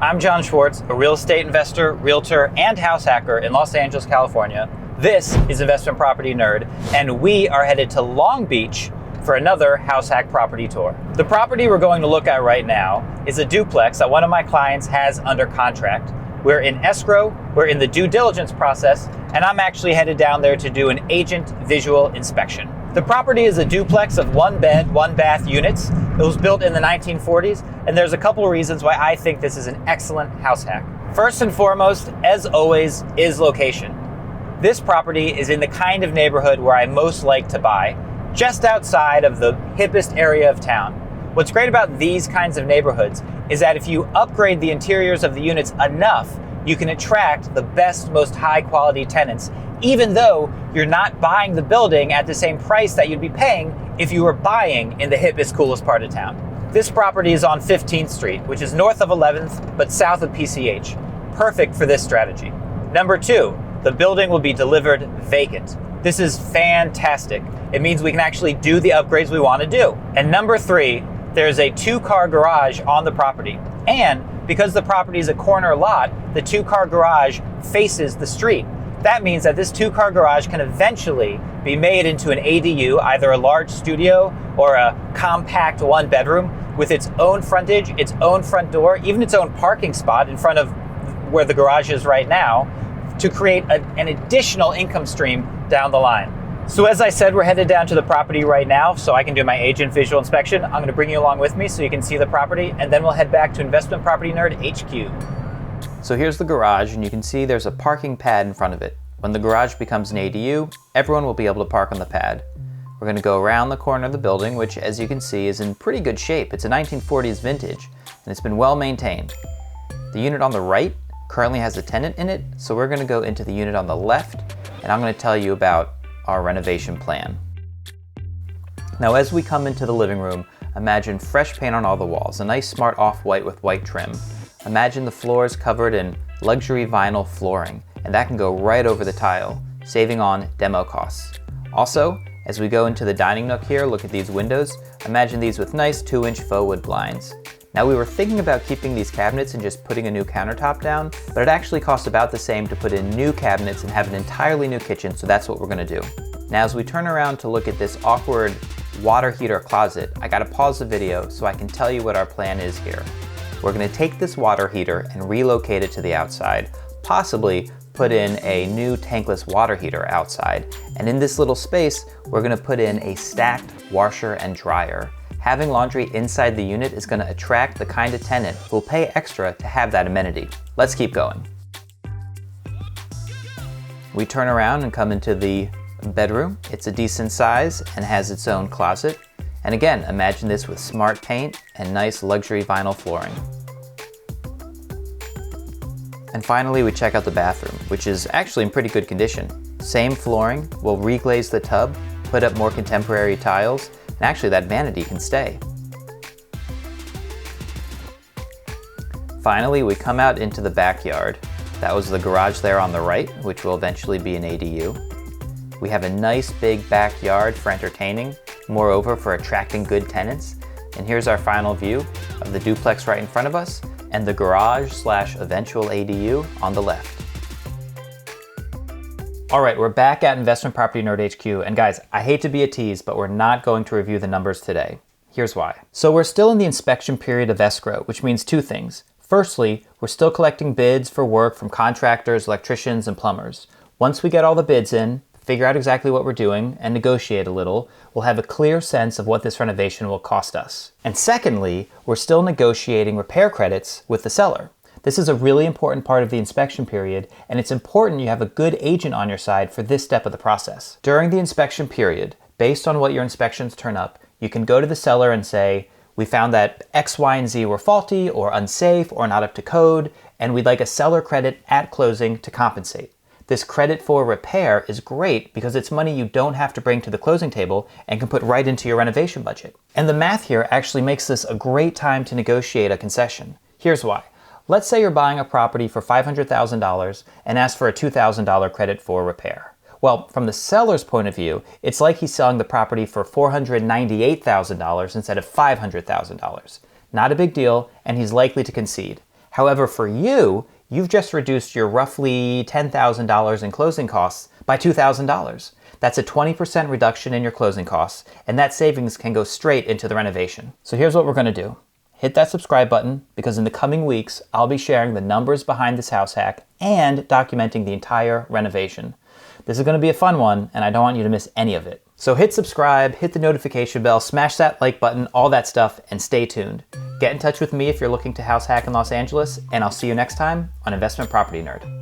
I'm Jon Schwartz, a real estate investor, realtor, and house hacker in Los Angeles, California. This is Investment Property Nerd, and we are headed to Long Beach for another house hack property tour. The property we're going to look at right now is a duplex that one of my clients has under contract. We're in escrow, we're in the due diligence process, and I'm actually headed down there to do an agent visual inspection. The property is a duplex of 1-bed, 1-bath units. It was built in the 1940s, and there's a couple of reasons why I think this is an excellent house hack. First and foremost, as always, is location. This property is in the kind of neighborhood where I most like to buy, just outside of the hippest area of town. What's great about these kinds of neighborhoods is that if you upgrade the interiors of the units enough, you can attract the best, most high-quality tenants, even though you're not buying the building at the same price that you'd be paying if you were buying in the hippest, coolest part of town. This property is on 15th Street, which is north of 11th, but south of PCH. Perfect for this strategy. Number 2, the building will be delivered vacant. This is fantastic. It means we can actually do the upgrades we want to do. And number 3, there's a 2-car garage on the property. And because the property is a corner lot, the 2-car garage faces the street. That means that this 2-car garage can eventually be made into an ADU, either a large studio or a compact 1-bedroom with its own frontage, its own front door, even its own parking spot in front of where the garage is right now, to create an additional income stream down the line. So as I said, we're headed down to the property right now so I can do my agent visual inspection. I'm going to bring you along with me so you can see the property, and then we'll head back to Investment Property Nerd HQ. So here's the garage, and you can see there's a parking pad in front of it. When the garage becomes an ADU, everyone will be able to park on the pad. We're going to go around the corner of the building, which as you can see is in pretty good shape. It's a 1940s vintage, and it's been well maintained. The unit on the right currently has a tenant in it, so we're going to go into the unit on the left, and I'm going to tell you about our renovation plan. Now as we come into the living room, imagine fresh paint on all the walls, a nice smart off-white with white trim. Imagine the floors covered in luxury vinyl flooring, and that can go right over the tile, saving on demo costs. Also, as we go into the dining nook here, look at these windows. Imagine these with nice 2-inch faux wood blinds. Now we were thinking about keeping these cabinets and just putting a new countertop down, but it actually costs about the same to put in new cabinets and have an entirely new kitchen, so that's what we're gonna do. Now as we turn around to look at this awkward water heater closet, I gotta pause the video so I can tell you what our plan is here. We're gonna take this water heater and relocate it to the outside, possibly put in a new tankless water heater outside, and in this little space, we're gonna put in a stacked washer and dryer. Having laundry inside the unit is going to attract the kind of tenant who will pay extra to have that amenity. Let's keep going. We turn around and come into the bedroom. It's a decent size and has its own closet. And again, imagine this with smart paint and nice luxury vinyl flooring. And finally, we check out the bathroom, which is actually in pretty good condition. Same flooring, we'll reglaze the tub, put up more contemporary tiles, and actually that vanity can stay. Finally, we come out into the backyard. That was the garage there on the right, which will eventually be an ADU. We have a nice big backyard for entertaining, moreover for attracting good tenants. And here's our final view of the duplex right in front of us and the garage/eventual ADU on the left. All right, we're back at Investment Property Nerd HQ, and guys, I hate to be a tease, but we're not going to review the numbers today. Here's why. So we're still in the inspection period of escrow, which means 2 things. Firstly, we're still collecting bids for work from contractors, electricians, and plumbers. Once we get all the bids in, figure out exactly what we're doing, and negotiate a little, we'll have a clear sense of what this renovation will cost us. And secondly, we're still negotiating repair credits with the seller. This is a really important part of the inspection period, and it's important you have a good agent on your side for this step of the process. During the inspection period, based on what your inspections turn up, you can go to the seller and say, we found that X, Y, and Z were faulty or unsafe or not up to code, and we'd like a seller credit at closing to compensate. This credit for repair is great because it's money you don't have to bring to the closing table and can put right into your renovation budget. And the math here actually makes this a great time to negotiate a concession. Here's why. Let's say you're buying a property for $500,000 and ask for a $2,000 credit for repair. Well, from the seller's point of view, it's like he's selling the property for $498,000 instead of $500,000. Not a big deal, and he's likely to concede. However, for you, you've just reduced your roughly $10,000 in closing costs by $2,000. That's a 20% reduction in your closing costs, and that savings can go straight into the renovation. So here's what we're gonna do. Hit that subscribe button, because in the coming weeks, I'll be sharing the numbers behind this house hack and documenting the entire renovation. This is gonna be a fun one, and I don't want you to miss any of it. So hit subscribe, hit the notification bell, smash that like button, all that stuff, and stay tuned. Get in touch with me if you're looking to house hack in Los Angeles, and I'll see you next time on Investment Property Nerd.